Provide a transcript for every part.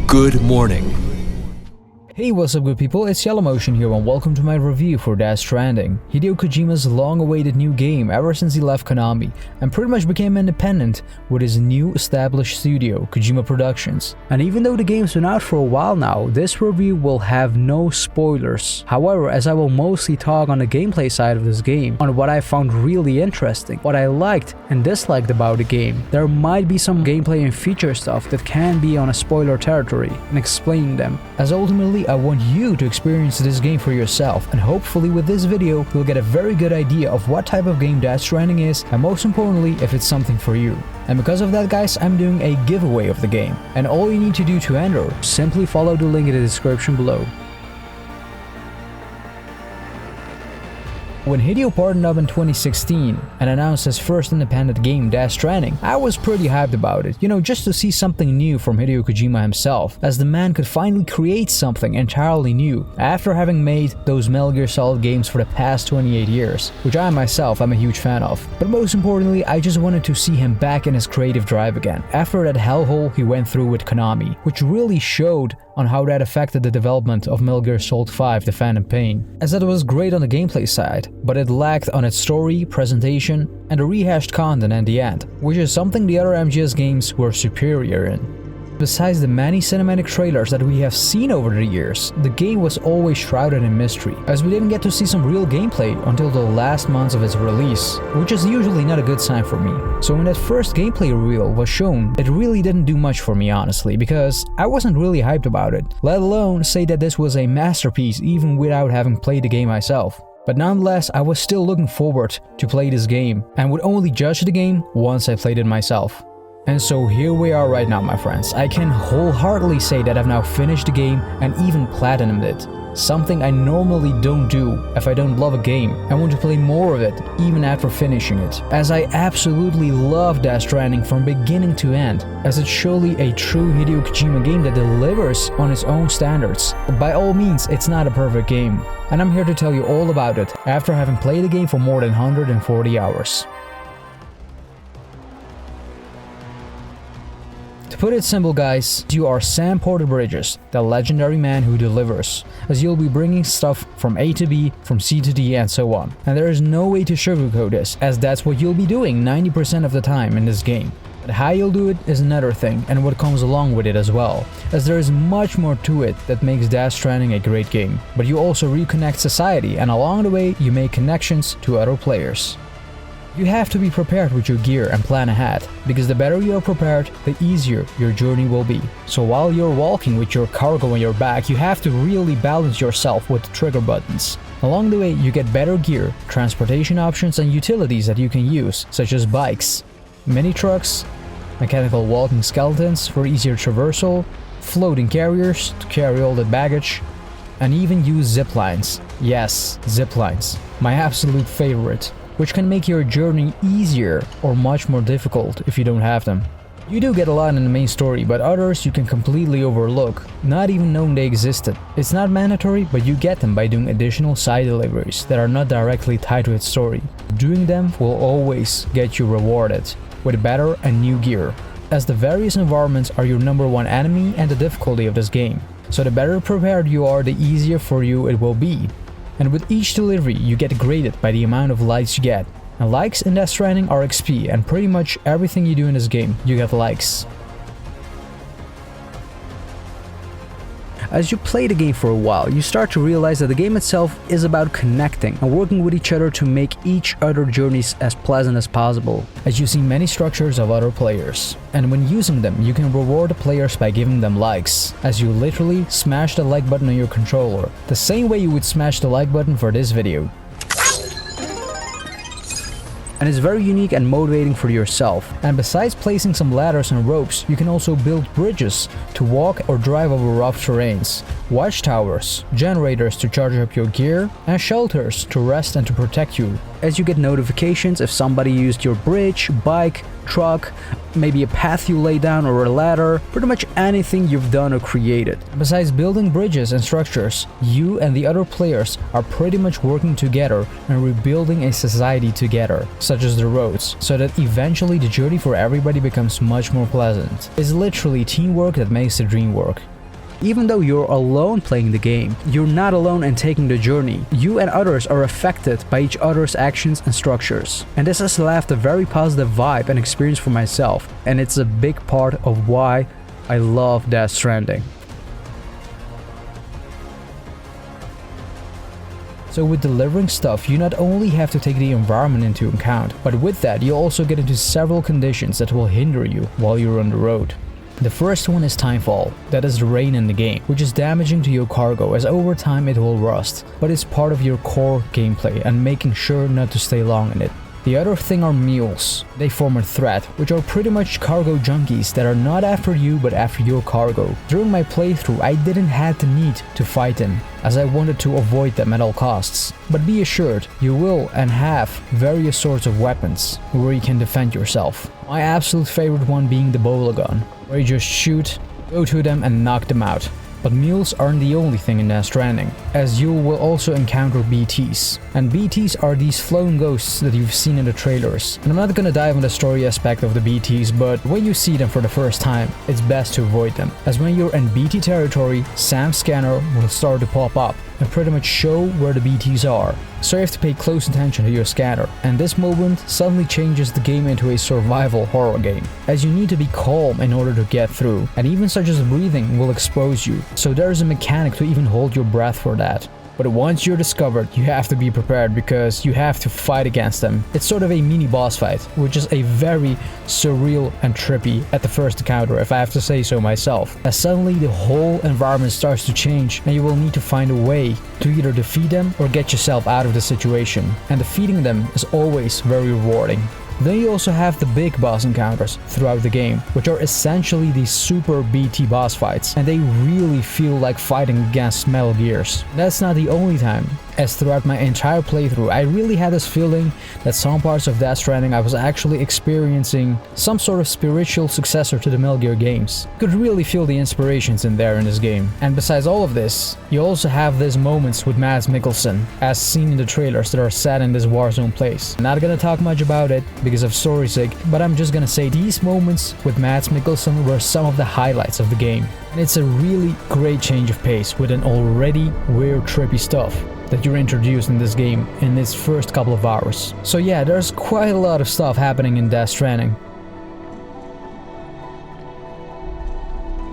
Good morning. Hey, what's up good people, it's YellowMotion here and welcome to my review for Death Stranding, Hideo Kojima's long-awaited new game ever since he left Konami and pretty much became independent with his new established studio, Kojima Productions. And even though the game's been out for a while now, this review will have no spoilers. However, as I will mostly talk on the gameplay side of this game, on what I found really interesting, what I liked and disliked about the game, there might be some gameplay and feature stuff that can be on a spoiler territory and explain them, as ultimately I want you to experience this game for yourself, and hopefully with this video you'll get a very good idea of what type of game Death Stranding is, and most importantly if it's something for you. And because of that guys, I'm doing a giveaway of the game, and all you need to do to enter, simply follow the link in the description below. When Hideo partnered up in 2016 and announced his first independent game, Death Stranding, I was pretty hyped about it, just to see something new from Hideo Kojima himself, as the man could finally create something entirely new, after having made those Metal Gear Solid games for the past 28 years, which I myself am a huge fan of. But most importantly, I just wanted to see him back in his creative drive again, after that hellhole he went through with Konami, which really showed on how that affected the development of Metal Gear Solid 5: The Phantom Pain, as that was great on the gameplay side, but it lacked on its story, presentation, and the rehashed content in the end, which is something the other MGS games were superior in. Besides the many cinematic trailers that we have seen over the years, the game was always shrouded in mystery, as we didn't get to see some real gameplay until the last months of its release, which is usually not a good sign for me. So when that first gameplay reveal was shown, it really didn't do much for me honestly, because I wasn't really hyped about it, let alone say that this was a masterpiece even without having played the game myself. But nonetheless, I was still looking forward to play this game, and would only judge the game once I played it myself. And so here we are right now my friends. I can wholeheartedly say that I've now finished the game and even platinumed it. Something I normally don't do if I don't love a game and want to play more of it even after finishing it, as I absolutely love Death Stranding from beginning to end, as it's surely a true Hideo Kojima game that delivers on its own standards. But by all means, it's not a perfect game, and I'm here to tell you all about it after having played the game for more than 140 hours. To put it simple guys, you are Sam Porter Bridges, the legendary man who delivers, as you'll be bringing stuff from A to B, from C to D and so on. And there is no way to sugarcoat this, as that's what you'll be doing 90% of the time in this game. But how you'll do it is another thing, and what comes along with it as well, as there is much more to it that makes Death Stranding a great game. But you also reconnect society, and along the way you make connections to other players. You have to be prepared with your gear and plan ahead, because the better you are prepared, the easier your journey will be. So while you're walking with your cargo on your back, you have to really balance yourself with the trigger buttons. Along the way you get better gear, transportation options and utilities that you can use, such as bikes, mini trucks, mechanical walking skeletons for easier traversal, floating carriers to carry all the baggage, and even use zip lines. Yes, zip lines, my absolute favorite, which can make your journey easier or much more difficult if you don't have them. You do get a lot in the main story, but others you can completely overlook, not even knowing they existed. It's not mandatory, but you get them by doing additional side deliveries that are not directly tied to its story. Doing them will always get you rewarded with better and new gear, as the various environments are your #1 enemy and the difficulty of this game. So the better prepared you are, the easier for you it will be. And with each delivery you get graded by the amount of likes you get. And likes in Death Stranding are XP, and pretty much everything you do in this game you get likes. As you play the game for a while, you start to realize that the game itself is about connecting and working with each other to make each other journeys as pleasant as possible, as you see many structures of other players. And when using them, you can reward the players by giving them likes, as you literally smash the like button on your controller, the same way you would smash the like button for this video. And it's very unique and motivating for yourself. And besides placing some ladders and ropes, you can also build bridges to walk or drive over rough terrains, watchtowers, generators to charge up your gear, and shelters to rest and to protect you, as you get notifications if somebody used your bridge, bike, truck, maybe a path you lay down or a ladder, pretty much anything you've done or created. Besides building bridges and structures, you and the other players are pretty much working together and rebuilding a society together, such as the roads, so that eventually the journey for everybody becomes much more pleasant. It's literally teamwork that makes the dream work. Even though you're alone playing the game, you're not alone in taking the journey. You and others are affected by each other's actions and structures. And this has left a very positive vibe and experience for myself, and it's a big part of why I love Death Stranding. So with delivering stuff, you not only have to take the environment into account, but with that you also get into several conditions that will hinder you while you're on the road. The first one is timefall, that is the rain in the game, which is damaging to your cargo as over time it will rust, but it's part of your core gameplay and making sure not to stay long in it. The other thing are mules. They form a threat, which are pretty much cargo junkies that are not after you but after your cargo. During my playthrough I didn't have the need to fight them, as I wanted to avoid them at all costs. But be assured, you will and have various sorts of weapons where you can defend yourself. My absolute favorite one being the bowler gun, where you just shoot, go to them and knock them out. But mules aren't the only thing in Death Stranding, as you will also encounter BTs. And BTs are these flown ghosts that you've seen in the trailers. And I'm not gonna dive on the story aspect of the BTs, but when you see them for the first time, it's best to avoid them. As when you're in BT territory, Sam's scanner will start to pop up and pretty much show where the BTs are. So you have to pay close attention to your scanner, and this moment suddenly changes the game into a survival horror game, as you need to be calm in order to get through, and even such as breathing will expose you, so there is a mechanic to even hold your breath for that. But once you're discovered, you have to be prepared because you have to fight against them. It's sort of a mini boss fight, which is a very surreal and trippy at the first encounter, if I have to say so myself, as suddenly the whole environment starts to change and you will need to find a way to either defeat them or get yourself out of the situation. And defeating them is always very rewarding. Then you also have the big boss encounters throughout the game, which are essentially these super BT boss fights, and they really feel like fighting against Metal Gears. That's not the only time, as throughout my entire playthrough I really had this feeling that some parts of Death Stranding I was actually experiencing some sort of spiritual successor to the Metal Gear games. You could really feel the inspirations in there in this game. And besides all of this, you also have these moments with Mads Mikkelsen, as seen in the trailers, that are set in this Warzone place. I'm not gonna talk much about it because of story's sake, but I'm just gonna say these moments with Mads Mikkelsen were some of the highlights of the game. And it's a really great change of pace with an already weird trippy stuff that you're introduced in this game in its first couple of hours. So yeah, there's quite a lot of stuff happening in Death Stranding.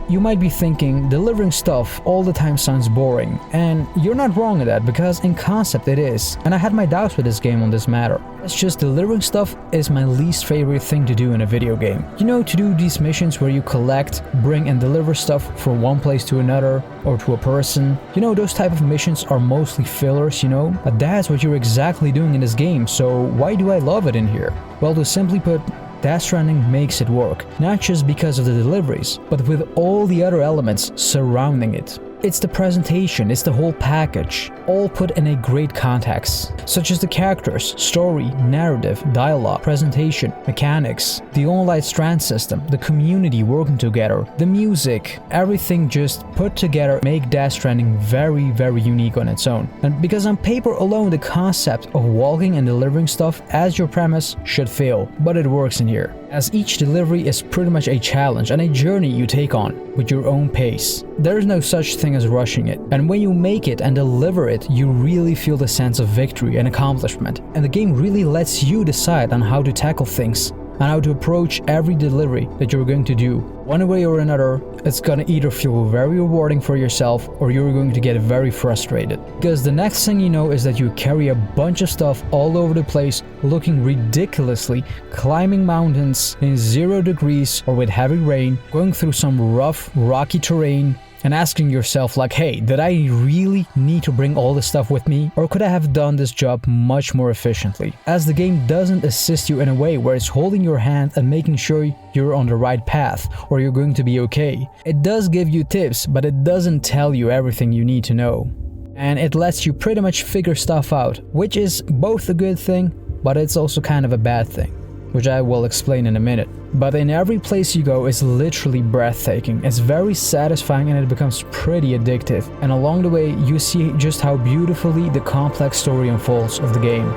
You might be thinking, delivering stuff all the time sounds boring, and you're not wrong in that, because in concept it is, and I had my doubts with this game on this matter. It's just delivering stuff is my least favorite thing to do in a video game. You know, to do these missions where you collect, bring and deliver stuff from one place to another, or to a person. You know, those type of missions are mostly fillers, you know, but that's what you're exactly doing in this game, so why do I love it in here? Well, to simply put, Death Stranding makes it work, not just because of the deliveries, but with all the other elements surrounding it. It's the presentation, it's the whole package, all put in a great context, such as the characters, story, narrative, dialogue, presentation, mechanics, the online STRAND system, the community working together, the music, everything just put together make Death Stranding very, very unique on its own. And because on paper alone the concept of walking and delivering stuff as your premise should fail, but it works in here, as each delivery is pretty much a challenge and a journey you take on with your own pace. There is no such thing as rushing it, and when you make it and deliver it, you really feel the sense of victory and accomplishment, and the game really lets you decide on how to tackle things and how to approach every delivery that you're going to do. One way or another, it's gonna either feel very rewarding for yourself or you're going to get very frustrated. Because the next thing you know is that you carry a bunch of stuff all over the place, looking ridiculously, climbing mountains in 0 degrees or with heavy rain, going through some rough, rocky terrain, and asking yourself like, hey, did I really need to bring all this stuff with me? Or could I have done this job much more efficiently? As the game doesn't assist you in a way where it's holding your hand and making sure you're on the right path or you're going to be okay. It does give you tips, but it doesn't tell you everything you need to know. And it lets you pretty much figure stuff out, which is both a good thing, but it's also kind of a bad thing, which I will explain in a minute. But in every place you go is literally breathtaking. It's very satisfying and it becomes pretty addictive. And along the way you see just how beautifully the complex story unfolds of the game.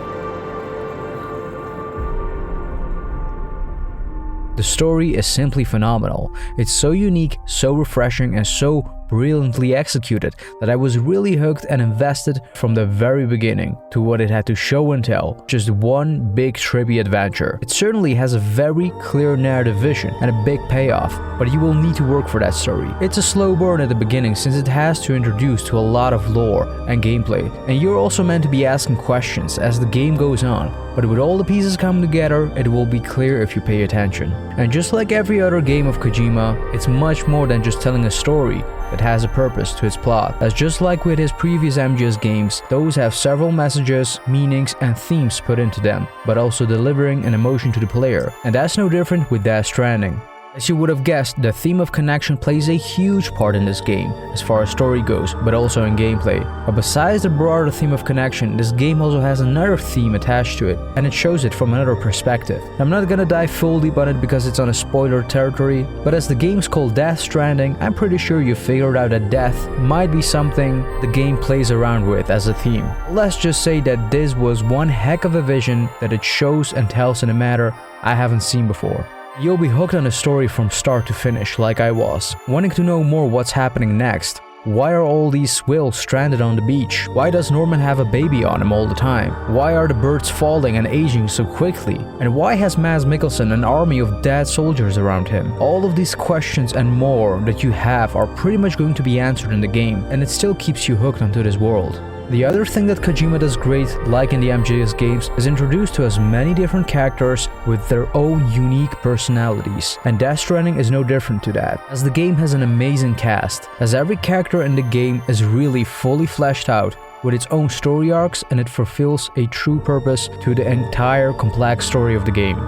The story is simply phenomenal. It's so unique, so refreshing, and so brilliantly executed that I was really hooked and invested from the very beginning to what it had to show and tell. Just one big trippy adventure. It certainly has a very clear narrative vision and a big payoff, but you will need to work for that story. It's a slow burn at the beginning since it has to introduce to a lot of lore and gameplay, and you're also meant to be asking questions as the game goes on, but with all the pieces coming together, it will be clear if you pay attention. And just like every other game of Kojima, it's much more than just telling a story that has a purpose to its plot, as just like with his previous MGS games, those have several messages, meanings and themes put into them, but also delivering an emotion to the player, and that's no different with Death Stranding. As you would have guessed, the theme of connection plays a huge part in this game, as far as story goes, but also in gameplay. But besides the broader theme of connection, this game also has another theme attached to it, and it shows it from another perspective. I'm not gonna dive full deep on it because it's on a spoiler territory, but as the game's called Death Stranding, I'm pretty sure you figured out that death might be something the game plays around with as a theme. Let's just say that this was one heck of a vision that it shows and tells in a manner I haven't seen before. You'll be hooked on the story from start to finish, like I was, wanting to know more what's happening next. Why are all these whales stranded on the beach? Why does Norman have a baby on him all the time? Why are the birds falling and aging so quickly? And why has Mads Mikkelsen an army of dead soldiers around him? All of these questions and more that you have are pretty much going to be answered in the game, and it still keeps you hooked onto this world. The other thing that Kojima does great, like in the MGS games, is introduce to us many different characters with their own unique personalities, and Death Stranding is no different to that, as the game has an amazing cast, as every character in the game is really fully fleshed out with its own story arcs, and it fulfills a true purpose to the entire complex story of the game.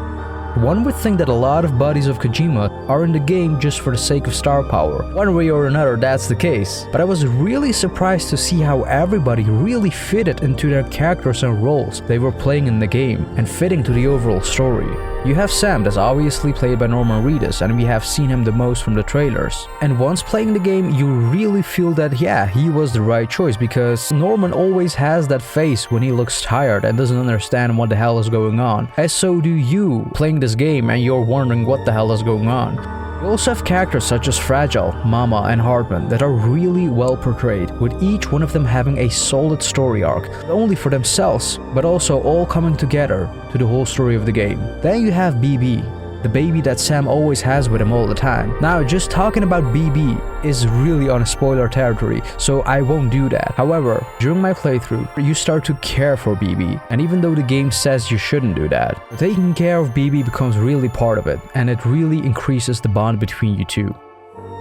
One would think that a lot of bodies of Kojima are in the game just for the sake of star power. One way or another, that's the case. But I was really surprised to see how everybody really fitted into their characters and roles they were playing in the game, and fitting to the overall story. You have Sam, that's obviously played by Norman Reedus, and we have seen him the most from the trailers. And once playing the game, you really feel that yeah, he was the right choice, because Norman always has that face when he looks tired and doesn't understand what the hell is going on. As so do you, playing this game and you're wondering what the hell is going on. You also have characters such as Fragile, Mama and Hartman that are really well portrayed, with each one of them having a solid story arc, not only for themselves, but also all coming together to the whole story of the game. Then you have BB, the baby that Sam always has with him all the time. Now, just talking about BB is really on a spoiler territory, so I won't do that. However, during my playthrough, you start to care for BB, and even though the game says you shouldn't do that, taking care of BB becomes really part of it, and it really increases the bond between you two.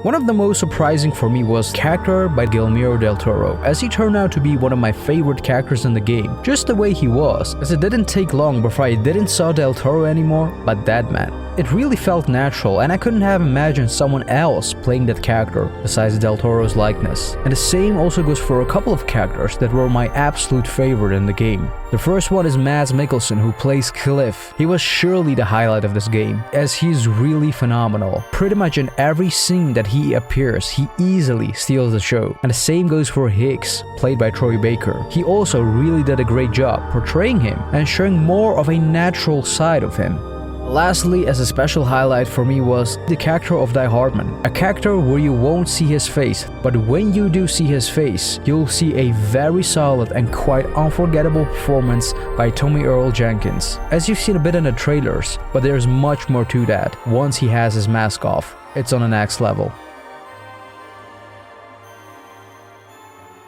One of the most surprising for me was character by Guillermo del Toro, as he turned out to be one of my favorite characters in the game, just the way he was, as it didn't take long before I didn't saw del Toro anymore, but that man. It really felt natural, and I couldn't have imagined someone else playing that character besides del Toro's likeness. And the same also goes for a couple of characters that were my absolute favorite in the game. The first one is Mads Mikkelsen, who plays Cliff. He was surely the highlight of this game, as he's really phenomenal. Pretty much in every scene that he appears, he easily steals the show. And the same goes for Higgs, played by Troy Baker. He also really did a great job portraying him and showing more of a natural side of him. Lastly, as a special highlight for me was the character of Die Hartman, a character where you won't see his face, but when you do see his face, you'll see a very solid and quite unforgettable performance by Tommy Earl Jenkins, as you've seen a bit in the trailers, but there's much more to that once he has his mask off. It's on the next level.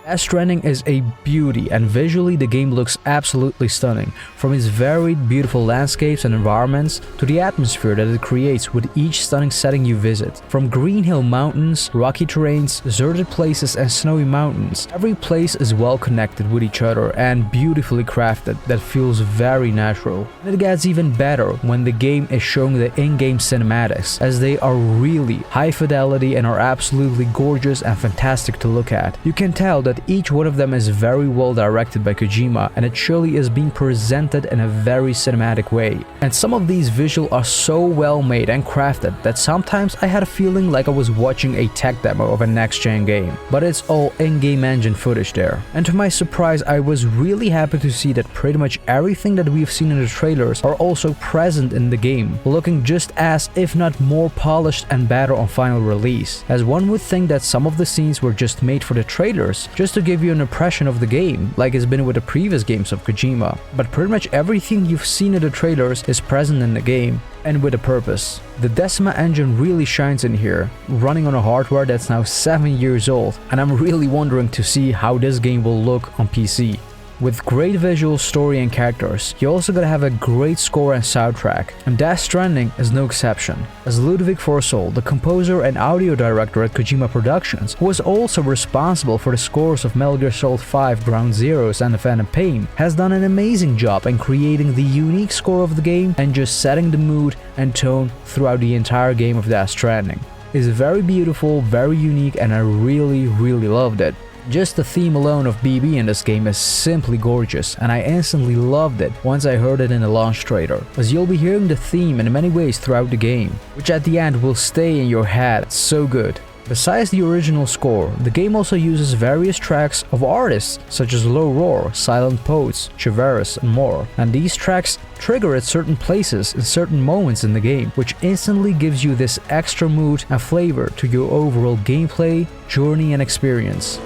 Death Stranding is a beauty, and visually the game looks absolutely stunning, from its varied beautiful landscapes and environments to the atmosphere that it creates with each stunning setting you visit. From green hill mountains, rocky terrains, deserted places and snowy mountains, every place is well connected with each other and beautifully crafted that feels very natural. And it gets even better when the game is showing the in-game cinematics, as they are really high fidelity and are absolutely gorgeous and fantastic to look at. You can tell that that each one of them is very well directed by Kojima, and it surely is being presented in a very cinematic way. And some of these visuals are so well made and crafted that sometimes I had a feeling like I was watching a tech demo of a next-gen game. But it's all in-game engine footage there. And to my surprise, I was really happy to see that pretty much everything that we've seen in the trailers are also present in the game, looking just as, if not more polished and better on final release. As one would think that some of the scenes were just made for the trailers, just to give you an impression of the game, like it's been with the previous games of Kojima. But pretty much everything you've seen in the trailers is present in the game, and with a purpose. The Decima engine really shines in here, running on a hardware that's now 7 years old, and I'm really wondering to see how this game will look on PC. With great visual story and characters, you also gotta have a great score and soundtrack, and Death Stranding is no exception. As Ludwig Forsol, the composer and audio director at Kojima Productions, who was also responsible for the scores of Metal Gear Solid 5, Ground Zeroes and The Phantom Pain, has done an amazing job in creating the unique score of the game and just setting the mood and tone throughout the entire game of Death Stranding. It's very beautiful, very unique, and I really loved it. Just the theme alone of BB in this game is simply gorgeous, and I instantly loved it once I heard it in the launch trailer, as you'll be hearing the theme in many ways throughout the game, which at the end will stay in your head. It's so good. Besides the original score, the game also uses various tracks of artists such as Low Roar, Silent Poets, Chiveris, and more, and these tracks trigger at certain places in certain moments in the game, which instantly gives you this extra mood and flavor to your overall gameplay, journey, and experience.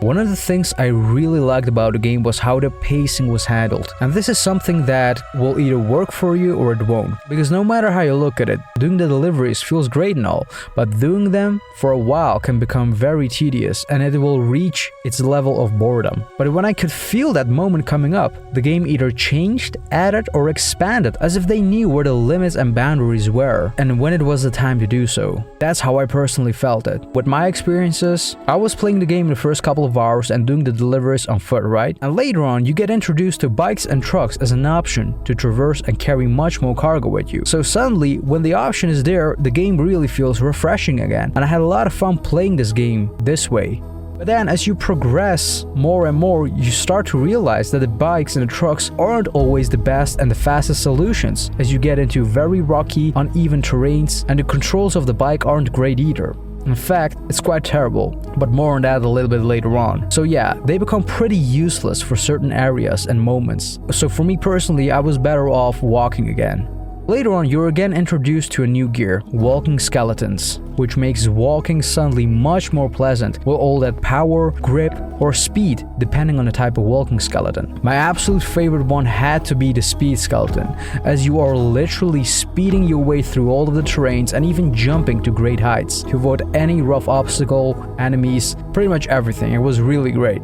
One of the things I really liked about the game was how the pacing was handled, and this is something that will either work for you or it won't, because no matter how you look at it, doing the deliveries feels great and all, but doing them for a while can become very tedious and it will reach its level of boredom. But when I could feel that moment coming up, the game either changed, added, or expanded as if they knew where the limits and boundaries were and when it was the time to do so. That's how I personally felt it. With my experiences, I was playing the game in the first couple of hours and doing the deliveries on foot, right? And later on, you get introduced to bikes and trucks as an option to traverse and carry much more cargo with you. So suddenly, when the option is there, the game really feels refreshing again, and I had a lot of fun playing this game this way. But then, as you progress more and more, you start to realize that the bikes and the trucks aren't always the best and the fastest solutions, as you get into very rocky, uneven terrains, and the controls of the bike aren't great either. In fact, it's quite terrible, but more on that a little bit later on. So yeah, they become pretty useless for certain areas and moments. So for me personally, I was better off walking again. Later on, you're again introduced to a new gear, walking skeletons, which makes walking suddenly much more pleasant with all that power, grip, or speed, depending on the type of walking skeleton. My absolute favorite one had to be the speed skeleton, as you are literally speeding your way through all of the terrains and even jumping to great heights to avoid any rough obstacle, enemies, pretty much everything. It was really great.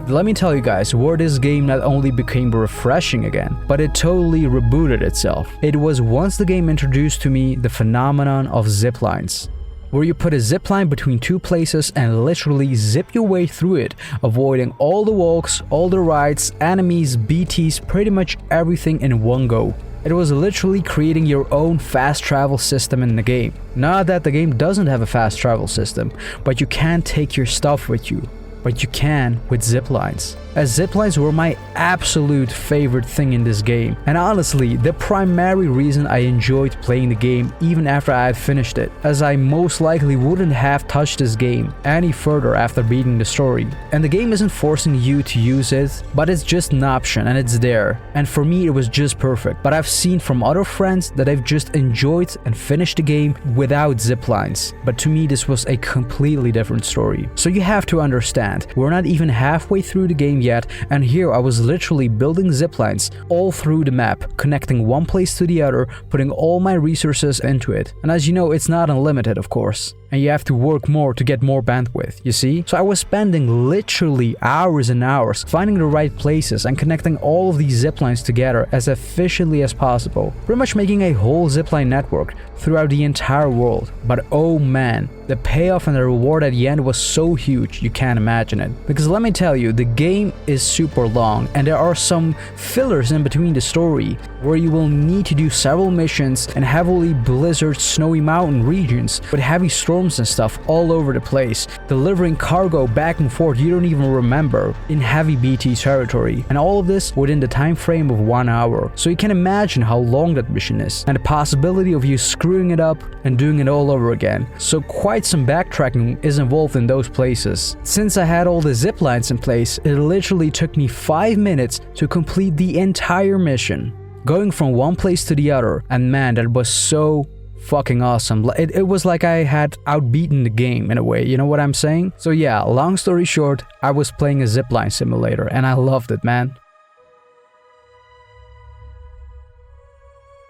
Let me tell you guys where this game not only became refreshing again, but it totally rebooted itself. It was once the game introduced to me the phenomenon of ziplines, where you put a zipline between two places and literally zip your way through it, avoiding all the walks, all the rides, enemies, BTs, pretty much everything in one go. It was literally creating your own fast travel system in the game. Not that the game doesn't have a fast travel system, but you can't take your stuff with you. But you can with ziplines, as ziplines were my absolute favorite thing in this game, and honestly the primary reason I enjoyed playing the game even after I had finished it, as I most likely wouldn't have touched this game any further after beating the story. And the game isn't forcing you to use it, but it's just an option and it's there, and for me it was just perfect. But I've seen from other friends that they've just enjoyed and finished the game without ziplines, but to me this was a completely different story. So you have to understand, we're not even halfway through the game yet, and here I was literally building ziplines all through the map, connecting one place to the other, putting all my resources into it. And as you know, it's not unlimited, of course. and you have to work more to get more bandwidth, you see? So I was spending literally hours and hours finding the right places and connecting all of these ziplines together as efficiently as possible, pretty much making a whole zipline network throughout the entire world. But oh man, the payoff and the reward at the end was so huge you can't imagine it. Because let me tell you, the game is super long and there are some fillers in between the story where you will need to do several missions in heavily blizzard snowy mountain regions with heavy storms and stuff all over the place, delivering cargo back and forth you don't even remember in heavy BT territory, and all of this within the time frame of 1 hour. So you can imagine how long that mission is and the possibility of you screwing it up and doing it all over again. So quite some backtracking is involved in those places. Since I had all the zip lines in place, it literally took me 5 minutes to complete the entire mission, going from one place to the other, and man, that was so fucking awesome. It was like I had outbeaten the game in a way, you know what I'm saying? So yeah, long story short, I was playing a zipline simulator and I loved it, man.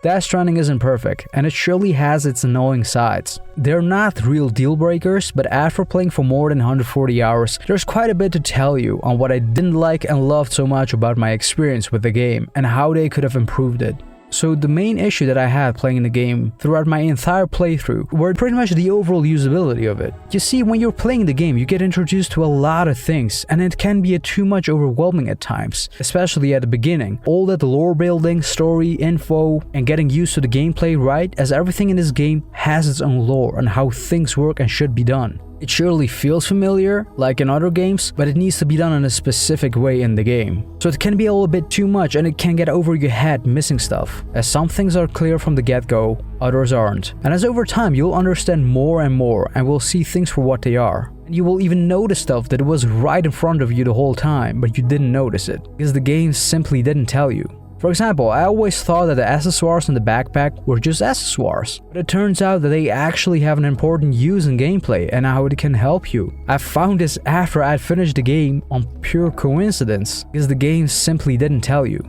Death Stranding isn't perfect, and it surely has its annoying sides. They're not real deal breakers, but after playing for more than 140 hours, there's quite a bit to tell you on what I didn't like and loved so much about my experience with the game, and how they could have improved it. So the main issue that I had playing the game throughout my entire playthrough were pretty much the overall usability of it. You see, when you're playing the game, you get introduced to a lot of things, and it can be too much overwhelming at times, especially at the beginning. All that lore building, story, info, and getting used to the gameplay, right? As everything in this game has its own lore and how things work and should be done. It surely feels familiar, like in other games, but it needs to be done in a specific way in the game. So it can be all a bit too much and it can get over your head missing stuff, as some things are clear from the get-go, others aren't. And as over time you'll understand more and more and will see things for what they are. And you will even notice stuff that was right in front of you the whole time, but you didn't notice it, because the game simply didn't tell you. For example, I always thought that the accessoires in the backpack were just accessoires, but it turns out that they actually have an important use in gameplay and how it can help you. I found this after I'd finished the game on pure coincidence, because the game simply didn't tell you.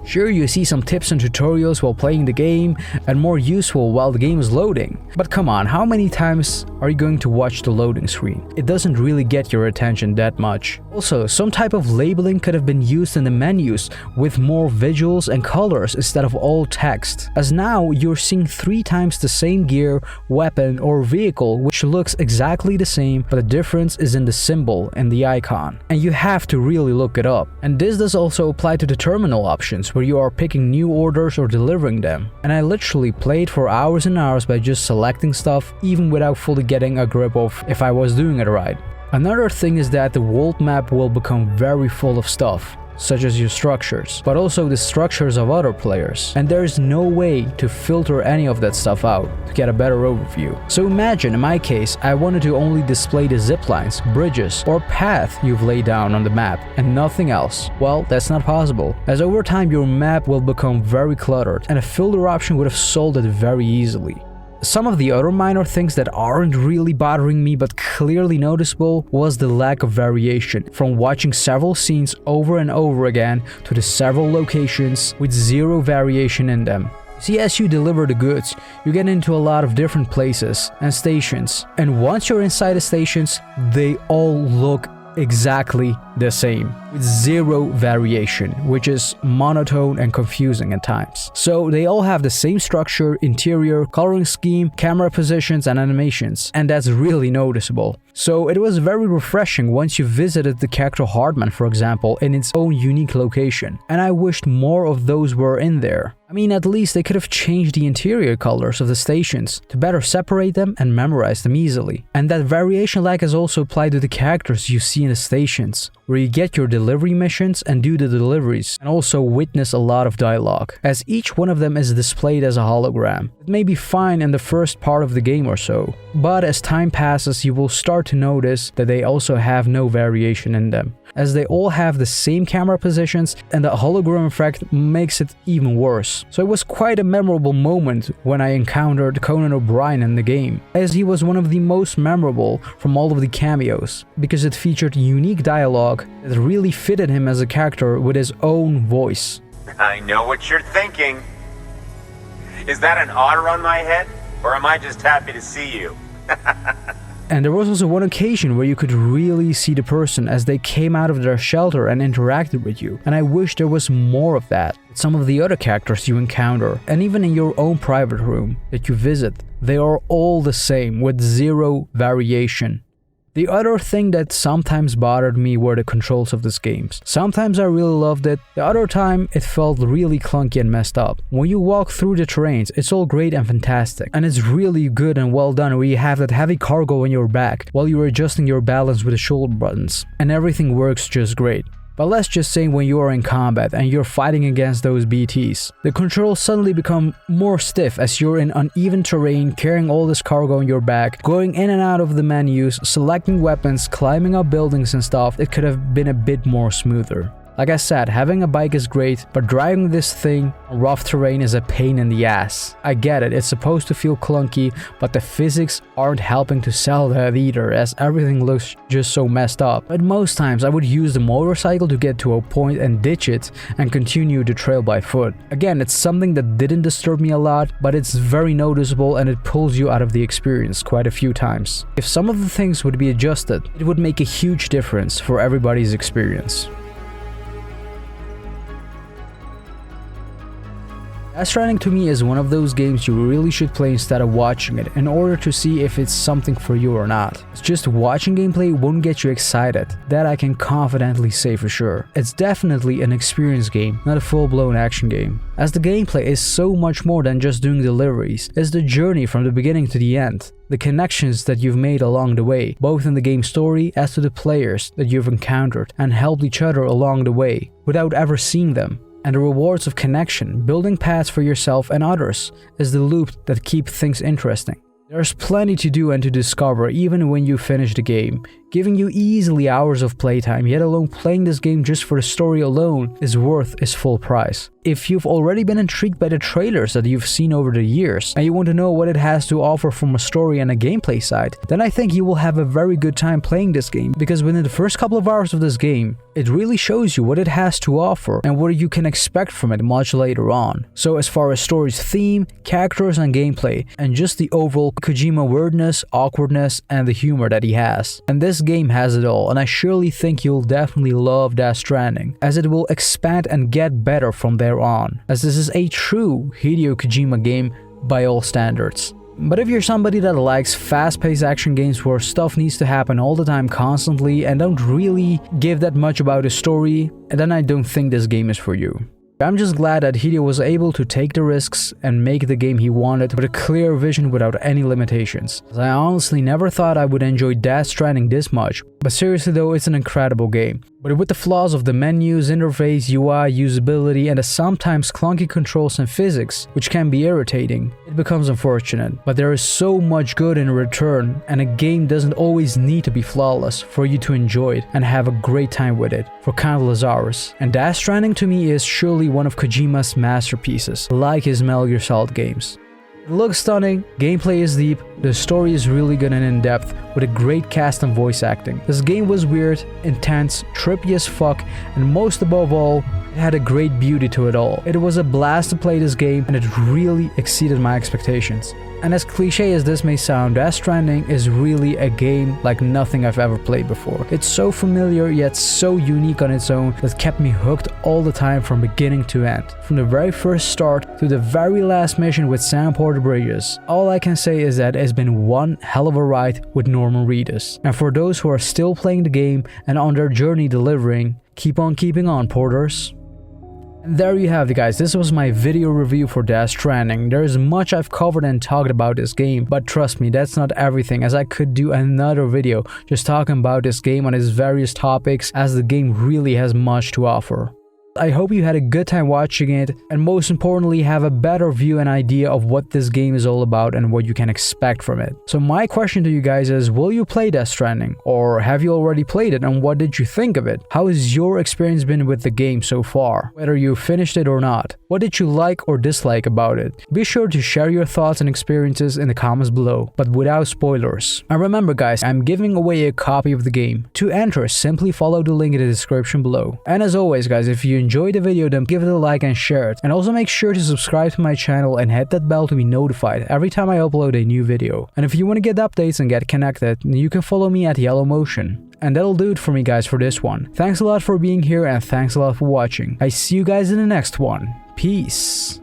Sure, you see some tips and tutorials while playing the game, and more useful while the game is loading. But come on, how many times are you going to watch the loading screen? It doesn't really get your attention that much. Also, some type of labeling could have been used in the menus with more visuals and colors instead of all text, as now you're seeing 3 times the same gear, weapon, or vehicle which looks exactly the same, but the difference is in the symbol and the icon. And you have to really look it up. And this does also apply to the terminal options, where you are picking new orders or delivering them. And I literally played for hours and hours by just selecting stuff, even without fully getting a grip of if I was doing it right. Another thing is that the world map will become very full of stuff, such as your structures, but also the structures of other players, and there is no way to filter any of that stuff out to get a better overview. So imagine, in my case, I wanted to only display the ziplines, bridges, or path you've laid down on the map, and nothing else. Well, that's not possible, as over time your map will become very cluttered, and a filter option would have solved it very easily. Some of the other minor things that aren't really bothering me but clearly noticeable was the lack of variation, from watching several scenes over and over again to the several locations with zero variation in them. See, as you deliver the goods, you get into a lot of different places and stations, and once you're inside the stations, they all look exactly the same, with zero variation, which is monotone and confusing at times. So they all have the same structure, interior, coloring scheme, camera positions, and animations, and that's really noticeable. So it was very refreshing once you visited the character Hardman, for example, in its own unique location, and I wished more of those were in there. I mean, at least they could have changed the interior colors of the stations to better separate them and memorize them easily. And that variation lag is also applied to the characters you see in the stations, where you get your delivery missions and do the deliveries, and also witness a lot of dialogue, as each one of them is displayed as a hologram. It may be fine in the first part of the game or so, but as time passes you will start to notice that they also have no variation in them, as they all have the same camera positions, and the hologram effect makes it even worse. So it was quite a memorable moment when I encountered Conan O'Brien in the game, as he was one of the most memorable from all of the cameos, because it featured unique dialogue that really fitted him as a character with his own voice. I know what you're thinking. Is that an otter on my head? Or am I just happy to see you? And there was also one occasion where you could really see the person as they came out of their shelter and interacted with you. And I wish there was more of that. Some of the other characters you encounter, and even in your own private room that you visit, they are all the same with zero variation. The other thing that sometimes bothered me were the controls of this game. Sometimes I really loved it, the other time it felt really clunky and messed up. When you walk through the terrains, it's all great and fantastic, and it's really good and well done where you have that heavy cargo on your back while you're adjusting your balance with the shoulder buttons, and everything works just great. But let's just say when you are in combat and you're fighting against those BTs, the controls suddenly become more stiff as you're in uneven terrain, carrying all this cargo on your back, going in and out of the menus, selecting weapons, climbing up buildings and stuff. It could have been a bit more smoother. Like I said, having a bike is great, but driving this thing on rough terrain is a pain in the ass. I get it, it's supposed to feel clunky, but the physics aren't helping to sell that either, as everything looks just so messed up. But most times I would use the motorcycle to get to a point and ditch it and continue the trail by foot. Again, it's something that didn't disturb me a lot, but it's very noticeable and it pulls you out of the experience quite a few times. If some of the things would be adjusted, it would make a huge difference for everybody's experience. Death Stranding to me is one of those games you really should play instead of watching it in order to see if it's something for you or not. It's just watching gameplay won't get you excited, that I can confidently say for sure. It's definitely an experience game, not a full-blown action game. As the gameplay is so much more than just doing deliveries, it's the journey from the beginning to the end. The connections that you've made along the way, both in the game story as to the players that you've encountered and helped each other along the way, without ever seeing them. And the rewards of connection, building paths for yourself and others, is the loop that keeps things interesting. There's plenty to do and to discover even when you finish the game, giving you easily hours of playtime, yet alone playing this game just for the story alone is worth its full price. If you've already been intrigued by the trailers that you've seen over the years, and you want to know what it has to offer from a story and a gameplay side, then I think you will have a very good time playing this game, because within the first couple of hours of this game, it really shows you what it has to offer and what you can expect from it much later on. So as far as story's theme, characters and gameplay, and just the overall Kojima weirdness, awkwardness, and the humor that he has. And this game has it all, and I surely think you'll definitely love Death Stranding, as it will expand and get better from there on, as this is a true Hideo Kojima game by all standards. But if you're somebody that likes fast-paced action games where stuff needs to happen all the time constantly and don't really give that much about a story, then I don't think this game is for you. I'm just glad that Hideo was able to take the risks and make the game he wanted with a clear vision without any limitations. I honestly never thought I would enjoy Death Stranding this much, but seriously though, it's an incredible game. But with the flaws of the menus, interface, UI, usability, and the sometimes clunky controls and physics, which can be irritating, it becomes unfortunate. But there is so much good in return, and a game doesn't always need to be flawless for you to enjoy it and have a great time with it for countless hours. And Death Stranding to me is surely one of Kojima's masterpieces, like his Metal Gear Solid games. It looks stunning, gameplay is deep, the story is really good and in-depth, with a great cast and voice acting. This game was weird, intense, trippy as fuck, and most above all, it had a great beauty to it all. It was a blast to play this game, and it really exceeded my expectations. And as cliche as this may sound, Death Stranding is really a game like nothing I've ever played before. It's so familiar yet so unique on its own that kept me hooked all the time from beginning to end. From the very first start to the very last mission with Sam Porter Bridges. All I can say is that it's been one hell of a ride with Norman Reedus. And for those who are still playing the game and on their journey delivering, keep on keeping on, Porters. And there you have it, guys. This was my video review for Death Stranding. There is much I've covered and talked about this game, but trust me, that's not everything, as I could do another video just talking about this game on its various topics, as the game really has much to offer. I hope you had a good time watching it, and most importantly have a better view and idea of what this game is all about and what you can expect from it. So my question to you guys is, will you play Death Stranding? Or have you already played it, and what did you think of it? How has your experience been with the game so far? Whether you finished it or not? What did you like or dislike about it? Be sure to share your thoughts and experiences in the comments below, but without spoilers. And remember guys, I'm giving away a copy of the game. To enter, simply follow the link in the description below. And as always guys, if you enjoyed the video, then give it a like and share it. And also make sure to subscribe to my channel and hit that bell to be notified every time I upload a new video. And if you want to get updates and get connected, you can follow me at YellowMotion. And that'll do it for me guys for this one. Thanks a lot for being here and thanks a lot for watching. I see you guys in the next one. Peace.